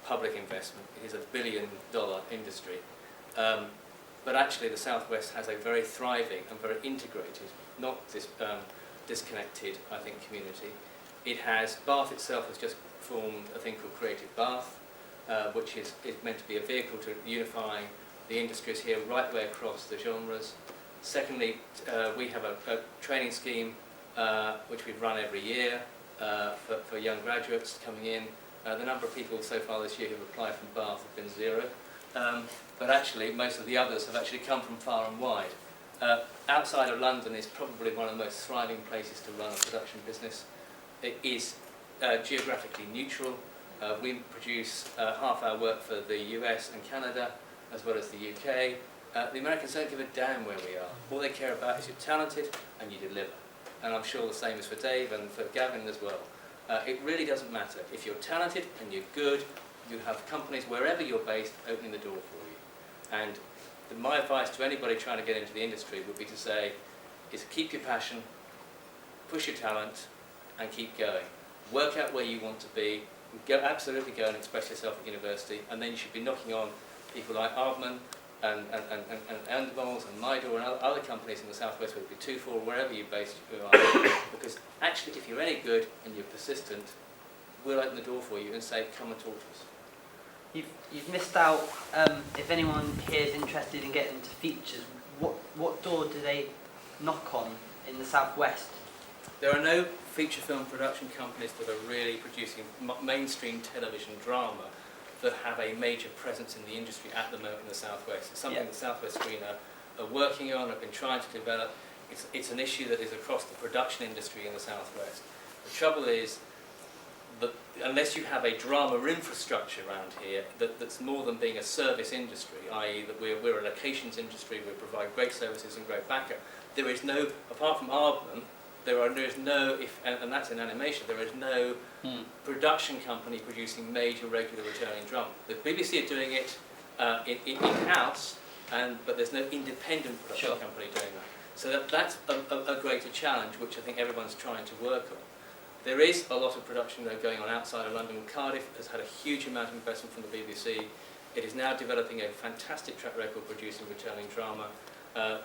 public investment. It is $1 billion industry. But actually the Southwest has a very thriving and very integrated, not disconnected, I think, community. It has, Bath itself has just formed a thing called Creative Bath, which is meant to be a vehicle to unifying the industries here right the way across the genres. Secondly, we have a training scheme which we've run every year for young graduates coming in. The number of people so far this year who've applied from Bath have been 0. But actually, most of the others have actually come from far and wide. Outside of London is probably one of the most thriving places to run a production business. It is geographically neutral. We produce half our work for the US and Canada, as well as the UK. The Americans don't give a damn where we are. All they care about is you're talented and you deliver. And I'm sure the same is for Dave and for Gavin as well. It really doesn't matter. If you're talented and you're good, you have companies wherever you're based opening the door for you. And my advice to anybody trying to get into the industry would be to say, is keep your passion, push your talent, and keep going. Work out where you want to be. Absolutely go and express yourself at university, and then you should be knocking on people like Aardman and Endemol's and My Door and other companies in the Southwest, whether it be 2-4 or wherever you're based, because actually if you're any good and you're persistent, we'll open the door for you and say, come and talk to us. You've missed out, if anyone here is interested in getting into features, what door do they knock on in the Southwest? There are no feature film production companies that are really producing mainstream television drama that have a major presence in the industry at the moment in the Southwest. It's something the Southwest Screen are working on, have been trying to develop. It's an issue that is across the production industry in the Southwest. The trouble is that unless you have a drama infrastructure around here that's more than being a service industry, i.e. that we're a locations industry, we provide great services and great backup, there is no, apart from Aardman, there is no, and that's in animation, there is no production company producing major regular returning drama. The BBC are doing it in-house, but there's no independent production company doing that. So that's a greater challenge, which I think everyone's trying to work on. There is a lot of production though going on outside of London. Cardiff has had a huge amount of investment from the BBC. It is now developing a fantastic track record producing returning drama.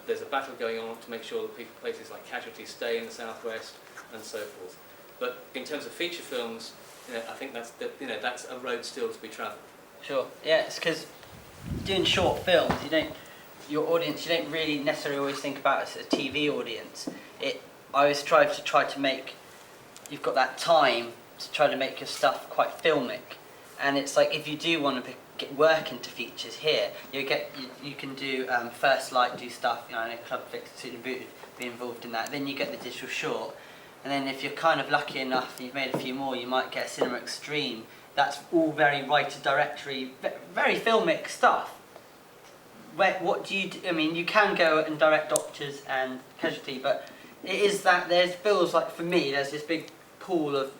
There's a battle going on to make sure that places like Casualty stay in the Southwest and so forth. But in terms of feature films, I think that's a road still to be travelled. Sure. Yeah, it's because doing short films, your audience, you don't really necessarily always think about it as a TV audience. I always try to make, you've got that time to try to make your stuff quite filmic, and it's like if you do want to get work into features here, you can do First Light, do stuff, I know Club Flix, Student Boot, be involved in that. Then you get the digital short, and then if you're kind of lucky enough, you've made a few more, you might get a Cinema Extreme. That's all very writer-directory, very filmic stuff. What do you do? I mean, you can go and direct Doctors and Casualty, but it is that feels like for me there's this big pool of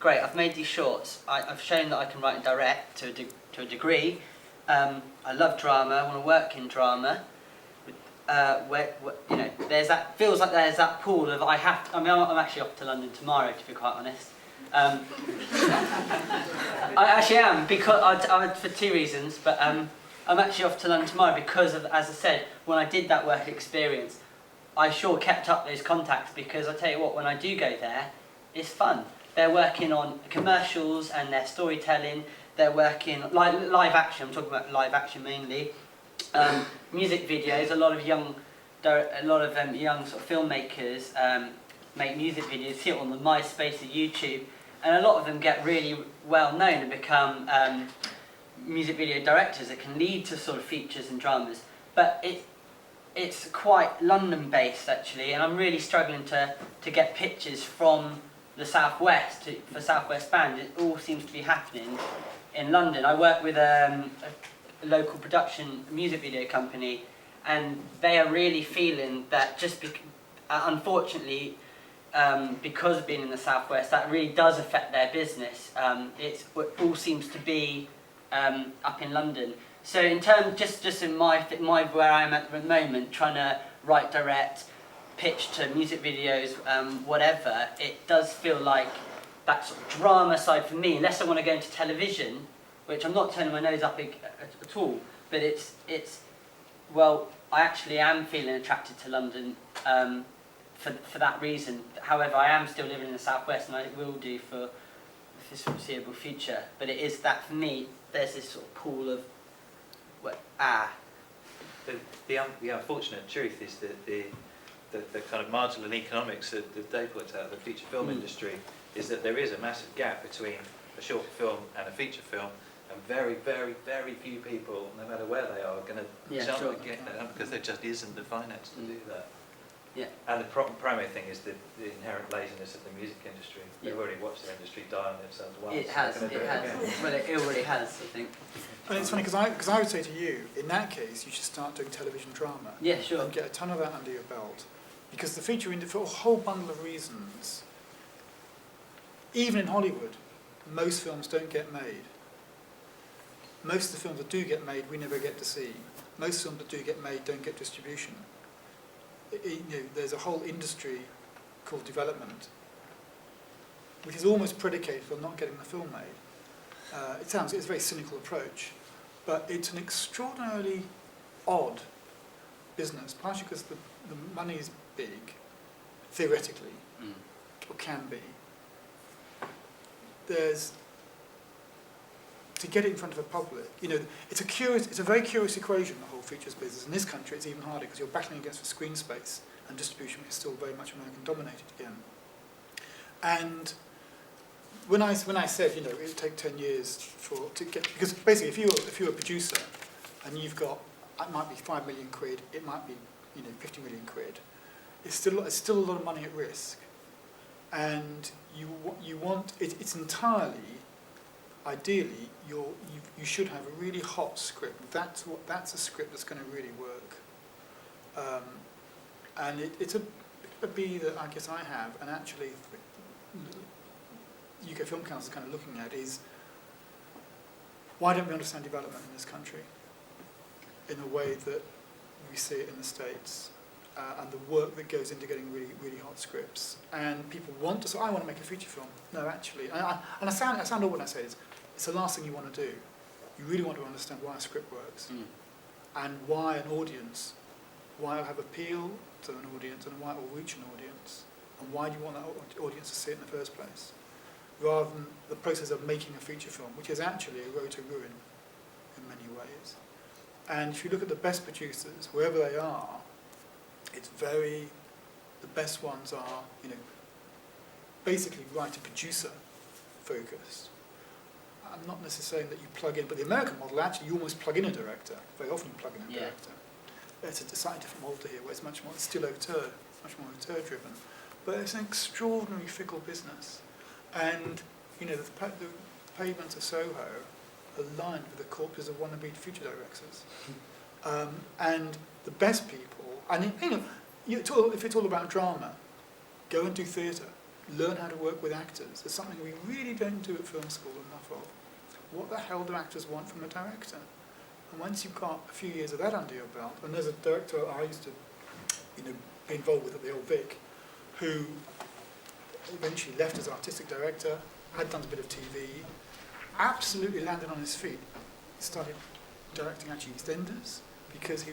great, I've made these shorts, I've shown that I can write and direct to a degree. I love drama, I want to work in drama. There's that, feels like there's that pool of I'm actually off to London tomorrow, to be quite honest. I actually am, because for 2 reasons, but I'm actually off to London tomorrow because of, as I said, when I did that work experience, I sure kept up those contacts, because I tell you what, when I do go there, it's fun. They're working on commercials and their storytelling. They're working live action. I'm talking about live action mainly. Music videos. A lot of young sort of filmmakers make music videos here on the MySpace or YouTube, and a lot of them get really well known and become music video directors that can lead to sort of features and dramas. But it's quite London based actually, and I'm really struggling to get pitches from the Southwest for Southwest Band. It all seems to be happening in London. I work with a local production music video company, and they are really feeling that unfortunately, because of being in the Southwest, that really does affect their business. It all seems to be up in London. So in terms, just in my where I am at the moment, trying to write, direct, pitch to music videos, whatever, it does feel like that sort of drama side for me, unless I want to go into television, which I'm not turning my nose up at all, but well, I actually am feeling attracted to London for that reason. However, I am still living in the southwest, and I will do for the foreseeable future. But it is that for me, there's this sort of pool of The unfortunate truth is that the kind of marginal economics that Dave points out, the feature film industry, is that there is a massive gap between a short film and a feature film, and very, very, very few people, no matter where they are going to jump and get that, because there just isn't the finance to do that. Yeah. And the primary thing is the inherent laziness of the music industry. We've already watched the industry die on themselves once. It has. Well, it already has, I think. And it's funny because I would say to you, in that case, you should start doing television drama. Yeah, sure. And get a ton of that under your belt, because the feature industry, for a whole bundle of reasons, even in Hollywood, most films don't get made. Most of the films that do get made, we never get to see. Most films that do get made don't get distribution. There's a whole industry called development, which is almost predicated on not getting the film made. It's a very cynical approach, but it's an extraordinarily odd business, partially because the money is big, theoretically, or can be. To get it in front of a public, it's a very curious equation, the whole features business. In this country, it's even harder because you're battling against the screen space and distribution, which is still very much American dominated again. And when I said, it would take 10 years to get, because basically if you're a producer and you've got, it might be 5 million quid, it might be 50 million quid, it's still a lot of money at risk, and you want it's entirely. Ideally, you should have a really hot script. That's a script that's going to really work. And it's a bee that I guess I have, and actually, UK Film Council is kind of looking at is why don't we understand development in this country in a way that we see it in the States, and the work that goes into getting really, really hot scripts. And people want to say, I want to make a feature film. No, actually, and I sound old when I say this. It's the last thing you want to do. You really want to understand why a script works, and why an audience, why it'll have appeal to an audience, and why it will reach an audience, and why do you want that audience to see it in the first place, rather than the process of making a feature film, which is actually a road to ruin in many ways. And if you look at the best producers, wherever they are, the best ones are, basically writer-producer focused. I'm not necessarily saying that you plug in, but the American model, actually, you almost plug in a director. Very often you plug in a director. It's a slightly different model here, where it's much more, it's still auteur, much more auteur-driven. But it's an extraordinarily fickle business. And, the pavements of Soho are lined with the corpses of wannabe future directors. And the best people, and if it's all about drama, go and do theatre. Learn how to work with actors. It's something we really don't do at film school enough of. What the hell do actors want from a director? And once you've got a few years of that under your belt, and there's a director I used to be involved with at the Old Vic, who eventually left as artistic director, had done a bit of TV, absolutely landed on his feet, started directing actually EastEnders, because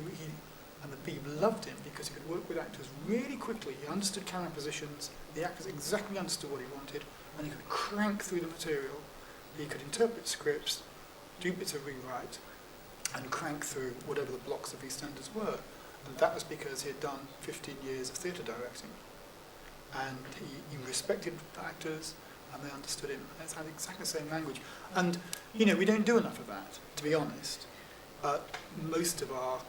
and the people loved him because he could work with actors really quickly. He understood camera positions, the actors exactly understood what he wanted, and he could crank through the material. He could interpret scripts, do bits of rewrite, and crank through whatever the blocks of EastEnders were. And that was because he had done 15 years of theatre directing. And he respected actors, and they understood him. It's had exactly the same language. And, we don't do enough of that, to be honest. Most of our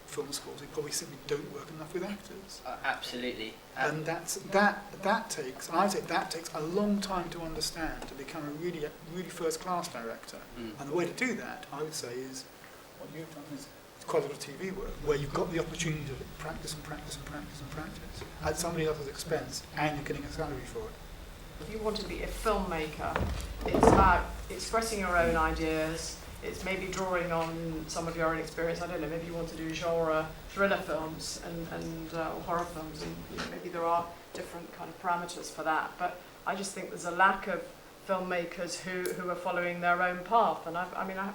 film schools, we probably simply don't work enough with actors. Absolutely. And that takes, and I'd say that takes a long time to understand to become a really, really first-class director. And the way to do that, I would say, is what you've done is quite a lot of TV work, where you've got the opportunity to practice and practice and practice and practice at somebody else's expense, and you're getting a salary for it. If you want to be a filmmaker, it's about expressing your own ideas. It's maybe drawing on some of your own experience. I don't know, maybe you want to do genre thriller films and or horror films, and maybe there are different kind of parameters for that. But I just think there's a lack of filmmakers who are following their own path. And I mean, I'm